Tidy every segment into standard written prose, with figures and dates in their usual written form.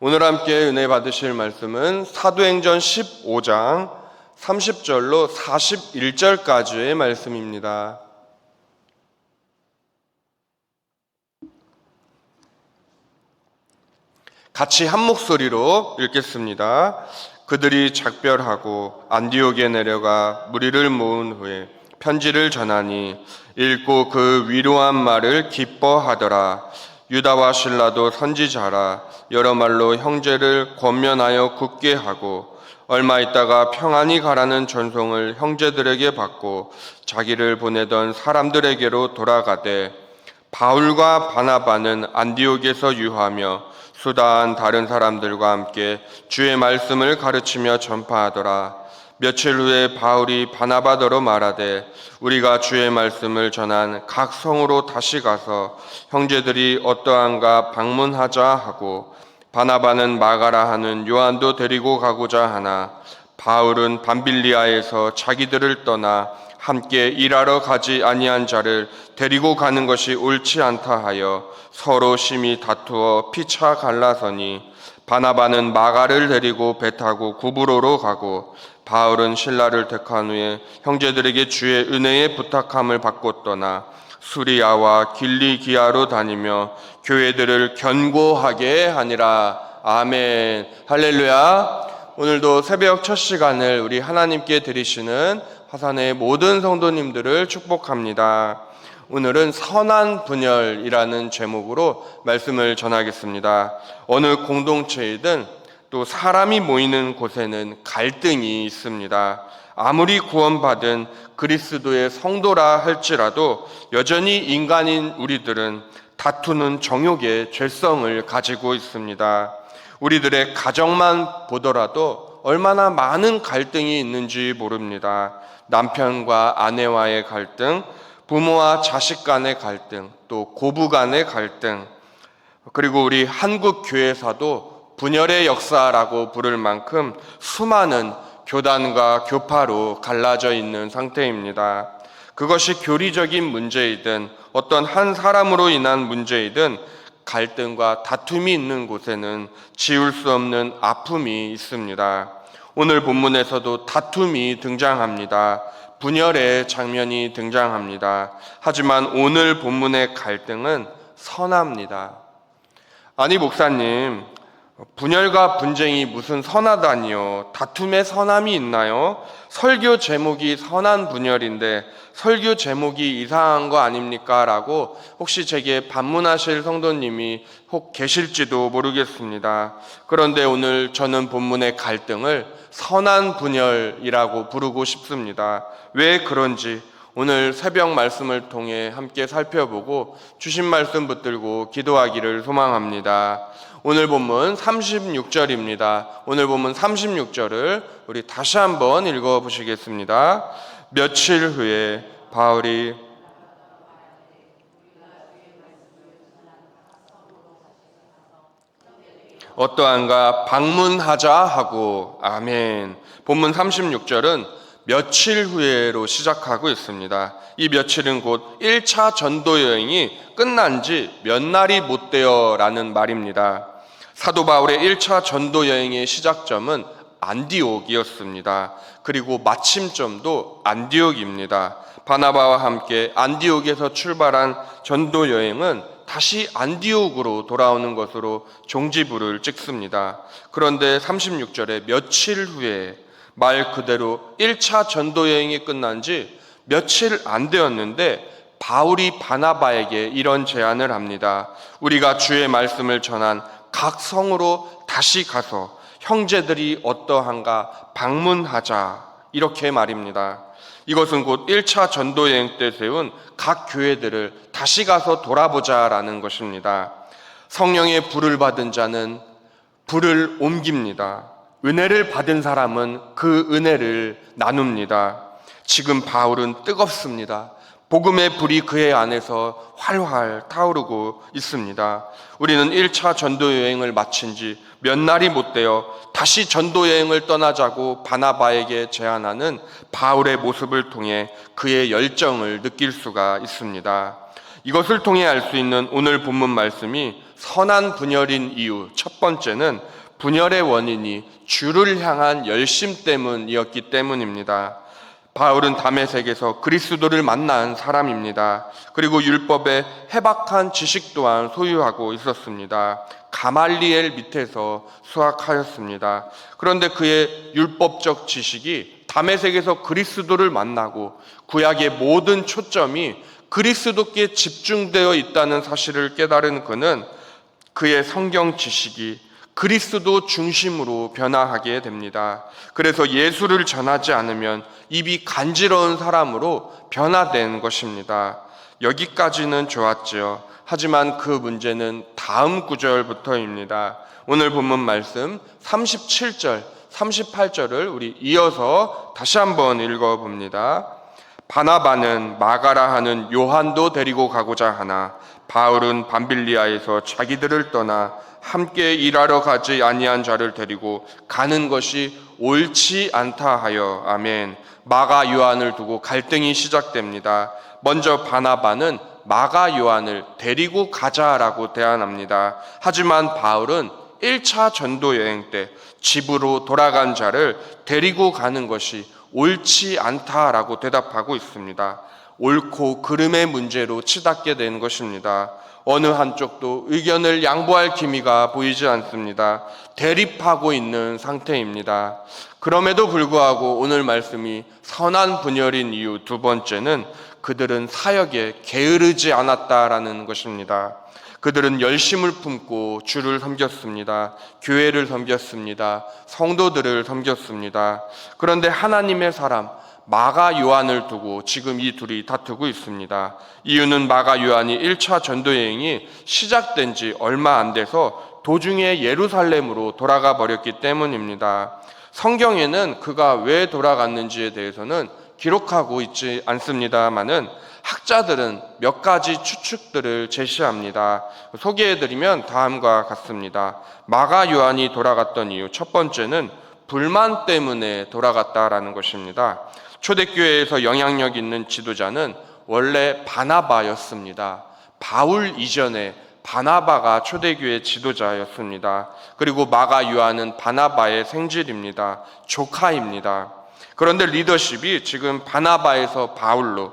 오늘 함께 은혜 받으실 말씀은 사도행전 15장 30절로 41절까지의 말씀입니다. 같이 한 목소리로 읽겠습니다. 그들이 작별하고 안디옥에 내려가 무리를 모은 후에 편지를 전하니 읽고 그 위로한 말을 기뻐하더라. 유다와 실라도 선지자라 여러 말로 형제를 권면하여 굳게 하고 얼마 있다가 평안히 가라는 전송을 형제들에게 받고 자기를 보내던 사람들에게로 돌아가되 바울과 바나바는 안디옥에서 유하며 수다한 다른 사람들과 함께 주의 말씀을 가르치며 전파하더라. 며칠 후에 바울이 바나바더러 말하되 우리가 주의 말씀을 전한 각 성으로 다시 가서 형제들이 어떠한가 방문하자 하고 바나바는 마가라 하는 요한도 데리고 가고자 하나 바울은 밤빌리아에서 자기들을 떠나 함께 일하러 가지 아니한 자를 데리고 가는 것이 옳지 않다 하여 서로 심히 다투어 피차 갈라서니 바나바는 마가를 데리고 배 타고 구브로로 가고 바울은 실라를 택한 후에 형제들에게 주의 은혜의 부탁함을 받고 떠나 수리아와 길리기아로 다니며 교회들을 견고하게 하니라. 아멘. 할렐루야. 오늘도 새벽 첫 시간을 우리 하나님께 드리시는 화산의 모든 성도님들을 축복합니다. 오늘은 선한 분열이라는 제목으로 말씀을 전하겠습니다. 어느 공동체이든 또 사람이 모이는 곳에는 갈등이 있습니다. 아무리 구원받은 그리스도의 성도라 할지라도 여전히 인간인 우리들은 다투는 정욕의 죄성을 가지고 있습니다. 우리들의 가정만 보더라도 얼마나 많은 갈등이 있는지 모릅니다. 남편과 아내와의 갈등, 부모와 자식 간의 갈등, 또 고부 간의 갈등, 그리고 우리 한국 교회사도 분열의 역사라고 부를 만큼 수많은 교단과 교파로 갈라져 있는 상태입니다. 그것이 교리적인 문제이든 어떤 한 사람으로 인한 문제이든 갈등과 다툼이 있는 곳에는 지울 수 없는 아픔이 있습니다. 오늘 본문에서도 다툼이 등장합니다. 분열의 장면이 등장합니다. 하지만 오늘 본문의 갈등은 선합니다. 아니 목사님, 분열과 분쟁이 무슨 선하다니요? 다툼에 선함이 있나요? 설교 제목이 선한 분열인데 설교 제목이 이상한 거 아닙니까? 라고 혹시 제게 반문하실 성도님이 혹 계실지도 모르겠습니다. 그런데 오늘 저는 본문의 갈등을 선한 분열이라고 부르고 싶습니다. 왜 그런지 오늘 새벽 말씀을 통해 함께 살펴보고 주신 말씀 붙들고 기도하기를 소망합니다. 오늘 본문 36절입니다. 오늘 본문 36절을 우리 다시 한번 읽어보시겠습니다. 며칠 후에 바울이 어떠한가 방문하자 하고, 아멘. 본문 36절은 며칠 후에로 시작하고 있습니다. 이 며칠은 곧 1차 전도 여행이 끝난 지 몇 날이 못 되어 라는 말입니다. 사도 바울의 1차 전도 여행의 시작점은 안디옥이었습니다. 그리고 마침점도 안디옥입니다. 바나바와 함께 안디옥에서 출발한 전도 여행은 다시 안디옥으로 돌아오는 것으로 종지부를 찍습니다. 그런데 36절에 며칠 후에 말 그대로 1차 전도 여행이 끝난 지 며칠 안 되었는데 바울이 바나바에게 이런 제안을 합니다. 우리가 주의 말씀을 전한 각 성으로 다시 가서 형제들이 어떠한가 방문하자, 이렇게 말입니다. 이것은 곧 1차 전도 여행 때 세운 각 교회들을 다시 가서 돌아보자라는 것입니다. 성령의 불을 받은 자는 불을 옮깁니다. 은혜를 받은 사람은 그 은혜를 나눕니다. 지금 바울은 뜨겁습니다. 복음의 불이 그의 안에서 활활 타오르고 있습니다. 우리는 1차 전도 여행을 마친 지 몇 날이 못 되어 다시 전도 여행을 떠나자고 바나바에게 제안하는 바울의 모습을 통해 그의 열정을 느낄 수가 있습니다. 이것을 통해 알 수 있는 오늘 본문 말씀이 선한 분열인 이유, 첫 번째는 분열의 원인이 주를 향한 열심 때문이었기 때문입니다. 바울은 다메섹에서 그리스도를 만난 사람입니다. 그리고 율법의 해박한 지식 또한 소유하고 있었습니다. 가말리엘 밑에서 수학하였습니다. 그런데 그의 율법적 지식이 다메섹에서 그리스도를 만나고 구약의 모든 초점이 그리스도께 집중되어 있다는 사실을 깨달은 그는 그의 성경 지식이 그리스도 중심으로 변화하게 됩니다. 그래서 예수를 전하지 않으면 입이 간지러운 사람으로 변화된 것입니다. 여기까지는 좋았지요. 하지만 그 문제는 다음 구절부터입니다. 오늘 본문 말씀 37절, 38절을 우리 이어서 다시 한번 읽어봅니다. 바나바는 마가라 하는 요한도 데리고 가고자 하나 바울은 밤빌리아에서 자기들을 떠나 함께 일하러 가지 아니한 자를 데리고 가는 것이 옳지 않다 하여. 아멘. 마가 요한을 두고 갈등이 시작됩니다. 먼저 바나바는 마가 요한을 데리고 가자라고 대안합니다. 하지만 바울은 1차 전도 여행 때 집으로 돌아간 자를 데리고 가는 것이 옳지 않다라고 대답하고 있습니다. 옳고 그름의 문제로 치닫게 된 것입니다. 어느 한쪽도 의견을 양보할 기미가 보이지 않습니다. 대립하고 있는 상태입니다. 그럼에도 불구하고 오늘 말씀이 선한 분열인 이유 두 번째는 그들은 사역에 게으르지 않았다라는 것입니다. 그들은 열심을 품고 주를 섬겼습니다. 교회를 섬겼습니다. 성도들을 섬겼습니다. 그런데 하나님의 사람 마가 요한을 두고 지금 이 둘이 다투고 있습니다. 이유는 마가 요한이 1차 전도여행이 시작된 지 얼마 안 돼서 도중에 예루살렘으로 돌아가 버렸기 때문입니다. 성경에는 그가 왜 돌아갔는지에 대해서는 기록하고 있지 않습니다만은 학자들은 몇 가지 추측들을 제시합니다. 소개해드리면 다음과 같습니다. 마가 요한이 돌아갔던 이유 첫 번째는 불만 때문에 돌아갔다라는 것입니다. 초대교회에서 영향력 있는 지도자는 원래 바나바였습니다. 바울 이전에 바나바가 초대교회 지도자였습니다. 그리고 마가 요한은 바나바의 생질입니다. 조카입니다. 그런데 리더십이 지금 바나바에서 바울로,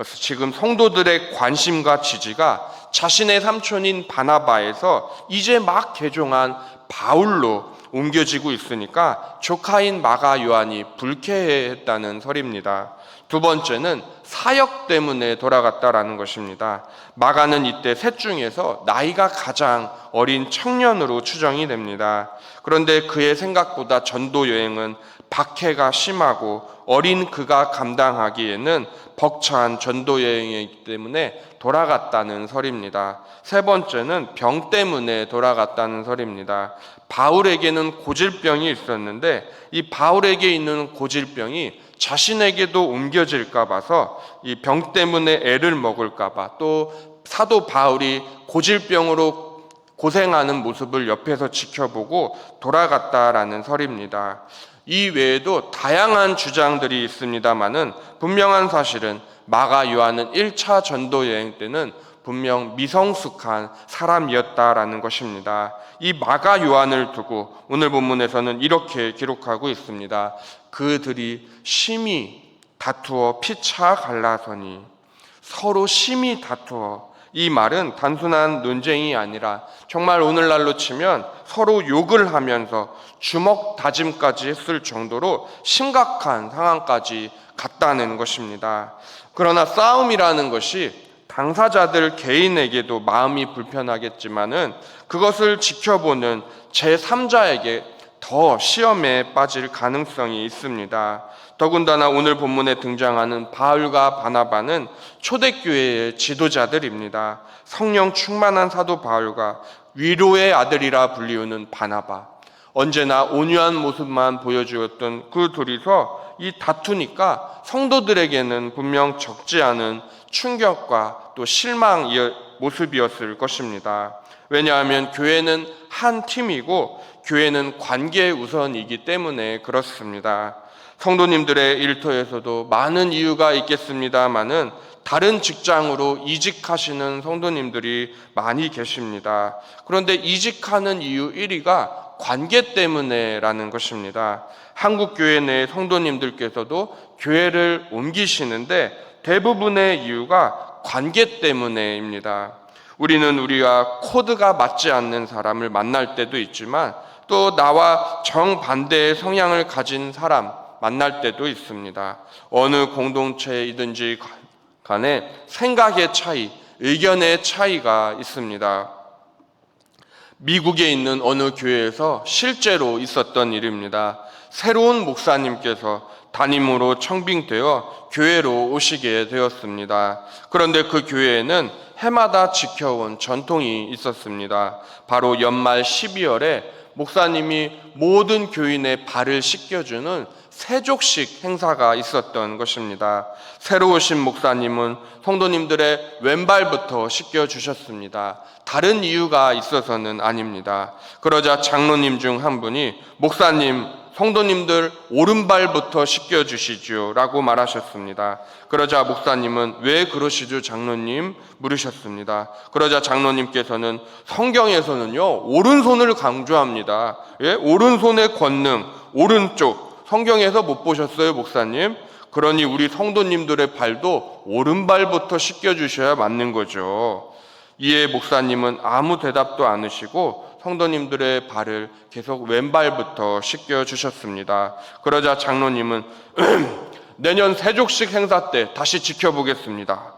지금 성도들의 관심과 지지가 자신의 삼촌인 바나바에서 이제 막 개종한 바울로 옮겨지고 있으니까 조카인 마가 요한이 불쾌해했다는 설입니다. 두 번째는 사역 때문에 돌아갔다라는 것입니다. 마가는 이때 셋 중에서 나이가 가장 어린 청년으로 추정이 됩니다. 그런데 그의 생각보다 전도 여행은 박해가 심하고 어린 그가 감당하기에는 벅찬 전도 여행이기 때문에 돌아갔다는 설입니다. 세 번째는 병 때문에 돌아갔다는 설입니다. 바울에게는 고질병이 있었는데 이 바울에게 있는 고질병이 자신에게도 옮겨질까 봐서 이 병 때문에 애를 먹을까 봐, 또 사도 바울이 고질병으로 고생하는 모습을 옆에서 지켜보고 돌아갔다라는 설입니다. 이 외에도 다양한 주장들이 있습니다만은 분명한 사실은 마가 요한은 1차 전도 여행 때는 분명 미성숙한 사람이었다라는 것입니다. 이 마가 요한을 두고 오늘 본문에서는 이렇게 기록하고 있습니다. 그들이 심히 다투어 피차 갈라서니. 서로 심히 다투어. 이 말은 단순한 논쟁이 아니라 정말 오늘날로 치면 서로 욕을 하면서 주먹 다짐까지 했을 정도로 심각한 상황까지 갔다는 것입니다. 그러나 싸움이라는 것이 당사자들 개인에게도 마음이 불편하겠지만은 그것을 지켜보는 제3자에게 더 시험에 빠질 가능성이 있습니다. 더군다나 오늘 본문에 등장하는 바울과 바나바는 초대교회의 지도자들입니다. 성령 충만한 사도 바울과 위로의 아들이라 불리우는 바나바, 언제나 온유한 모습만 보여주었던 그 둘이서 이 다투니까 성도들에게는 분명 적지 않은 충격과 또 실망의 모습이었을 것입니다. 왜냐하면 교회는 한 팀이고 교회는 관계 우선이기 때문에 그렇습니다. 성도님들의 일터에서도 많은 이유가 있겠습니다마는 다른 직장으로 이직하시는 성도님들이 많이 계십니다. 그런데 이직하는 이유 1위가 관계 때문에라는 것입니다. 한국 교회 내 성도님들께서도 교회를 옮기시는데 대부분의 이유가 관계 때문에입니다. 우리는 우리와 코드가 맞지 않는 사람을 만날 때도 있지만 또 나와 정반대의 성향을 가진 사람 만날 때도 있습니다. 어느 공동체이든지 간에 생각의 차이, 의견의 차이가 있습니다. 미국에 있는 어느 교회에서 실제로 있었던 일입니다. 새로운 목사님께서 담임으로 청빙되어 교회로 오시게 되었습니다. 그런데 그 교회에는 해마다 지켜온 전통이 있었습니다. 바로 연말 12월에 목사님이 모든 교인의 발을 씻겨주는 세족식 행사가 있었던 것입니다. 새로 오신 목사님은 성도님들의 왼발부터 씻겨주셨습니다. 다른 이유가 있어서는 아닙니다. 그러자 장로님 중 한 분이 목사님, 성도님들 오른발부터 씻겨주시죠 라고 말하셨습니다. 그러자 목사님은 왜 그러시죠 장로님? 물으셨습니다. 그러자 장로님께서는 성경에서는요 오른손을 강조합니다. 예? 오른손의 권능, 오른쪽 성경에서 못 보셨어요 목사님? 그러니 우리 성도님들의 발도 오른발부터 씻겨주셔야 맞는 거죠. 이에 목사님은 아무 대답도 안 하시고 성도님들의 발을 계속 왼발부터 씻겨주셨습니다. 그러자 장로님은 내년 세족식 행사 때 다시 지켜보겠습니다.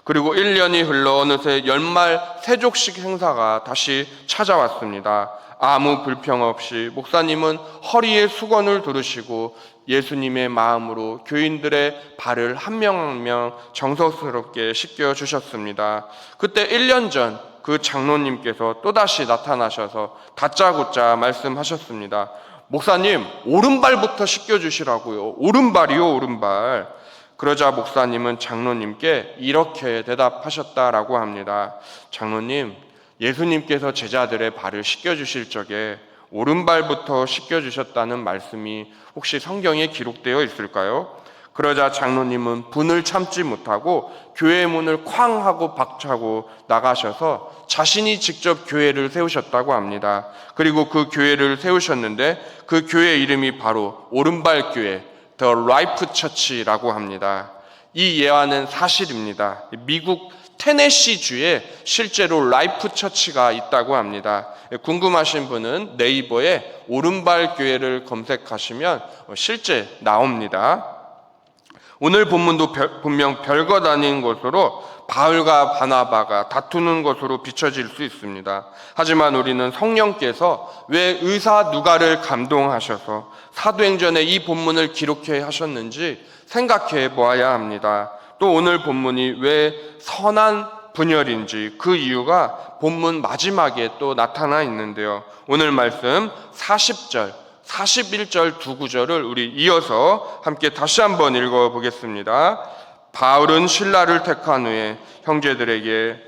그리고 1년이 흘러 어느새 연말 세족식 행사가 다시 찾아왔습니다. 아무 불평 없이 목사님은 허리에 수건을 두르시고 예수님의 마음으로 교인들의 발을 한 명 한 명 정성스럽게 씻겨주셨습니다. 그때 1년 전 그 장로님께서 또다시 나타나셔서 다짜고짜 말씀하셨습니다. 목사님, 오른발부터 씻겨주시라고요. 오른발이요, 오른발. 그러자 목사님은 장로님께 이렇게 대답하셨다라고 합니다. 장로님, 예수님께서 제자들의 발을 씻겨주실 적에 오른발부터 씻겨주셨다는 말씀이 혹시 성경에 기록되어 있을까요? 그러자 장로님은 분을 참지 못하고 교회 문을 쾅 하고 박차고 나가셔서 자신이 직접 교회를 세우셨다고 합니다. 그리고 그 교회를 세우셨는데 그 교회 이름이 바로 오른발 교회, The Life Church라고 합니다. 이 예화는 사실입니다. 미국 테네시 주에 실제로 라이프 처치가 있다고 합니다. 궁금하신 분은 네이버에 오른발 교회를 검색하시면 실제 나옵니다. 오늘 본문도 분명 별것 아닌 것으로 바울과 바나바가 다투는 것으로 비춰질 수 있습니다. 하지만 우리는 성령께서 왜 의사 누가를 감동하셔서 사도행전에 이 본문을 기록해 하셨는지 생각해 보아야 합니다. 또 오늘 본문이 왜 선한 분열인지 그 이유가 본문 마지막에 또 나타나 있는데요. 오늘 말씀 40절, 41절 두 구절을 우리 이어서 함께 다시 한번 읽어보겠습니다. 바울은 신라를 택한 후에 형제들에게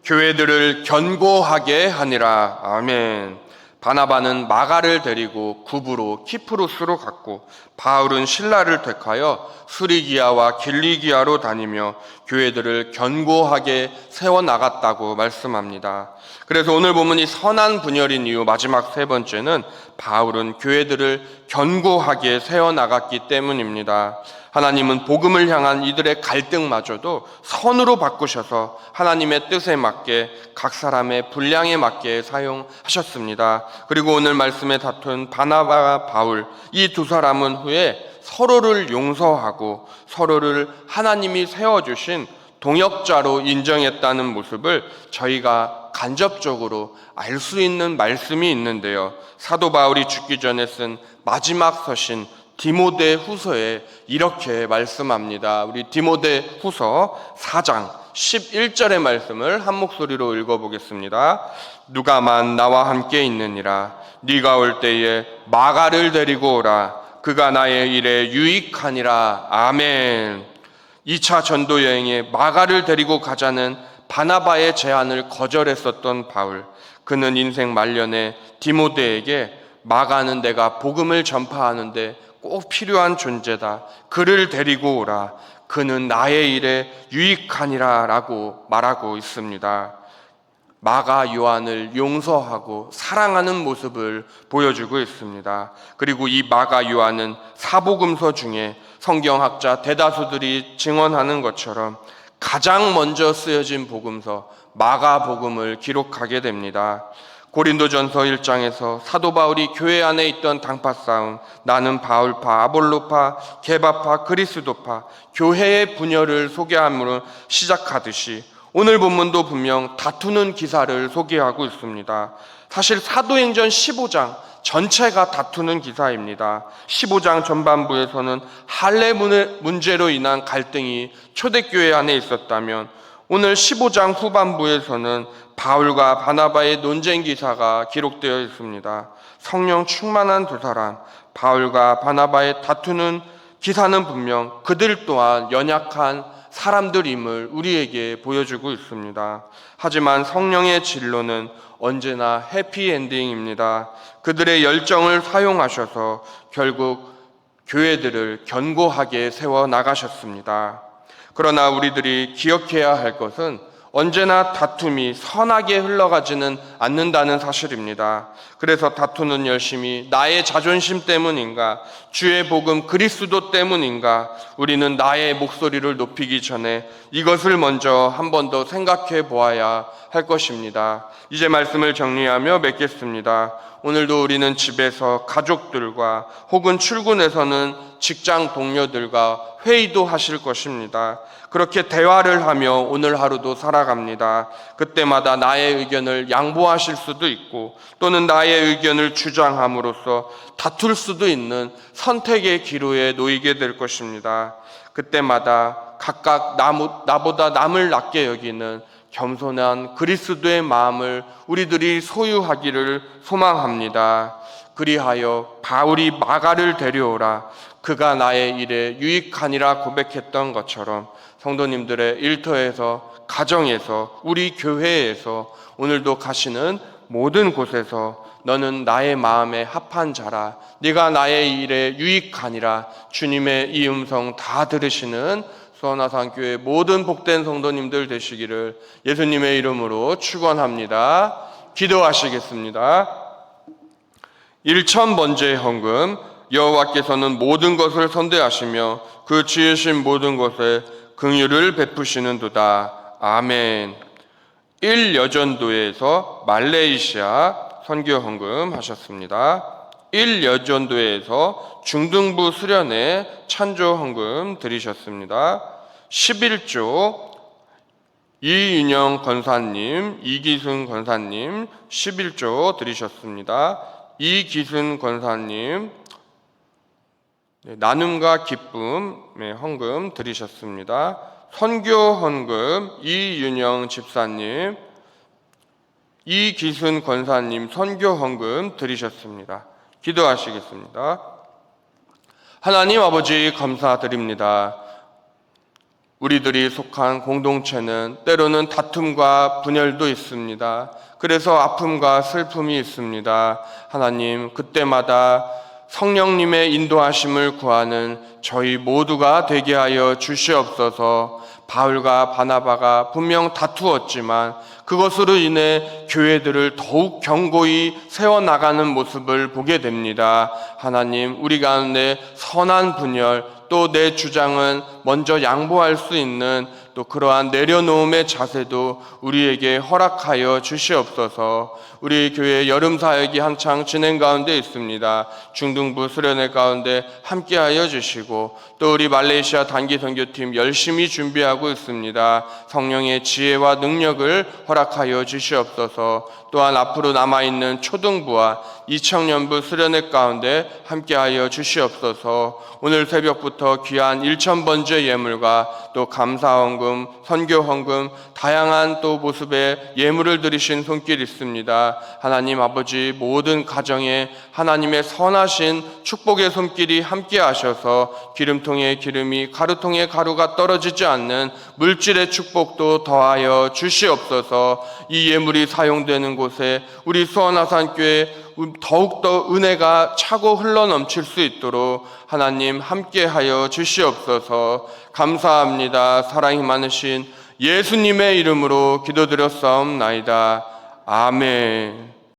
교회들을 견고하게 하니라. 아멘. 바나바는 마가를 데리고 구브로 키프로스로 갔고 바울은 신라를 택하여 수리기아와 길리기아로 다니며 교회들을 견고하게 세워나갔다고 말씀합니다. 그래서 오늘 본문이 선한 분열인 이유 마지막 세 번째는 바울은 교회들을 견고하게 세워나갔기 때문입니다. 하나님은 복음을 향한 이들의 갈등마저도 선으로 바꾸셔서 하나님의 뜻에 맞게 각 사람의 분량에 맞게 사용하셨습니다. 그리고 오늘 말씀에 다툰 바나바와 바울 이 두 사람은 후에 서로를 용서하고 서로를 하나님이 세워주신 동역자로 인정했다는 모습을 저희가 간접적으로 알 수 있는 말씀이 있는데요. 사도 바울이 죽기 전에 쓴 마지막 서신 디모데 후서에 이렇게 말씀합니다. 우리 디모데 후서 4장 11절의 말씀을 한 목소리로 읽어보겠습니다. 누가만 나와 함께 있느니라. 네가 올 때에 마가를 데리고 오라. 그가 나의 일에 유익하니라. 아멘. 2차 전도 여행에 마가를 데리고 가자는 바나바의 제안을 거절했었던 바울. 그는 인생 말년에 디모데에게 마가는 내가 복음을 전파하는데 꼭 필요한 존재다. 그를 데리고 오라. 그는 나의 일에 유익하니라 라고 말하고 있습니다. 마가 요한을 용서하고 사랑하는 모습을 보여주고 있습니다. 그리고 이 마가 요한은 사복음서 중에 성경학자 대다수들이 증언하는 것처럼 가장 먼저 쓰여진 복음서 마가복음을 기록하게 됩니다. 고린도전서 1장에서 사도 바울이 교회 안에 있던 당파 싸움, 나는 바울파, 아볼로파, 게바파, 그리스도파, 교회의 분열을 소개함으로 시작하듯이 오늘 본문도 분명 다투는 기사를 소개하고 있습니다. 사실 사도행전 15장 전체가 다투는 기사입니다. 15장 전반부에서는 할례 문제로 인한 갈등이 초대교회 안에 있었다면 오늘 15장 후반부에서는 바울과 바나바의 논쟁 기사가 기록되어 있습니다. 성령 충만한 두 사람, 바울과 바나바의 다투는 기사는 분명 그들 또한 연약한 사람들임을 우리에게 보여주고 있습니다. 하지만 성령의 진로는 언제나 해피엔딩입니다. 그들의 열정을 사용하셔서 결국 교회들을 견고하게 세워나가셨습니다. 그러나 우리들이 기억해야 할 것은 언제나 다툼이 선하게 흘러가지는 않는다는 사실입니다. 그래서 다투는 열심히 나의 자존심 때문인가, 주의 복음 그리스도 때문인가, 우리는 나의 목소리를 높이기 전에 이것을 먼저 한 번 더 생각해 보아야 할 것입니다. 이제 말씀을 정리하며 맺겠습니다. 오늘도 우리는 집에서 가족들과 혹은 출근해서는 직장 동료들과 회의도 하실 것입니다. 그렇게 대화를 하며 오늘 하루도 살아갑니다. 그때마다 나의 의견을 양보하실 수도 있고 또는 나의 의견을 주장함으로써 다툴 수도 있는 선택의 기로에 놓이게 될 것입니다. 그때마다 각각 나보다 남을 낮게 여기는 겸손한 그리스도의 마음을 우리들이 소유하기를 소망합니다. 그리하여 바울이 마가를 데려오라. 그가 나의 일에 유익하니라 고백했던 것처럼 성도님들의 일터에서, 가정에서, 우리 교회에서 오늘도 가시는 모든 곳에서 너는 나의 마음에 합한 자라, 네가 나의 일에 유익하니라, 주님의 이 음성 다 들으시는 수원화산교회 모든 복된 성도님들 되시기를 예수님의 이름으로 축원합니다. 기도하시겠습니다. 1000번째 헌금, 여호와께서는 모든 것을 선대하시며 그 지으신 모든 것에 긍휼을 베푸시는도다. 아멘. 1여전도회에서 말레이시아 선교 헌금 하셨습니다. 1여전도회에서 중등부 수련회 찬조 헌금 드리셨습니다. 11조 이윤영 권사님, 이기순 권사님 11조 드리셨습니다. 이기순 권사님 나눔과 기쁨의 헌금 드리셨습니다. 선교 헌금 이윤영 집사님, 이기순 권사님 선교 헌금 드리셨습니다. 기도하시겠습니다. 하나님 아버지 감사드립니다. 우리들이 속한 공동체는 때로는 다툼과 분열도 있습니다. 그래서 아픔과 슬픔이 있습니다. 하나님, 그때마다 성령님의 인도하심을 구하는 저희 모두가 되게 하여 주시옵소서. 바울과 바나바가 분명 다투었지만 그것으로 인해 교회들을 더욱 견고히 세워나가는 모습을 보게 됩니다. 하나님, 우리 가운데 선한 분열, 또 내 주장은 먼저 양보할 수 있는 또 그러한 내려놓음의 자세도 우리에게 허락하여 주시옵소서. 우리 교회 여름 사역이 한창 진행 가운데 있습니다. 중등부 수련회 가운데 함께하여 주시고 또 우리 말레이시아 단기 선교팀 열심히 준비하고 있습니다. 성령의 지혜와 능력을 허락하여 주시옵소서. 또한 앞으로 남아있는 초등부와 이청년부 수련회 가운데 함께하여 주시옵소서. 오늘 새벽부터 귀한 1000번째 예물과 또 감사헌금, 선교헌금, 다양한 또 모습의 예물을 드리신 손길 있습니다. 하나님 아버지, 모든 가정에 하나님의 선하신 축복의 손길이 함께 하셔서 기름통에 기름이, 가루통에 가루가 떨어지지 않는 물질의 축복도 더하여 주시옵소서. 이 예물이 사용되는 곳에 우리 수원화산교회 더욱더 은혜가 차고 흘러넘칠 수 있도록 하나님 함께하여 주시옵소서. 감사합니다. 사랑이 많으신 예수님의 이름으로 기도드렸사옵나이다. 아멘.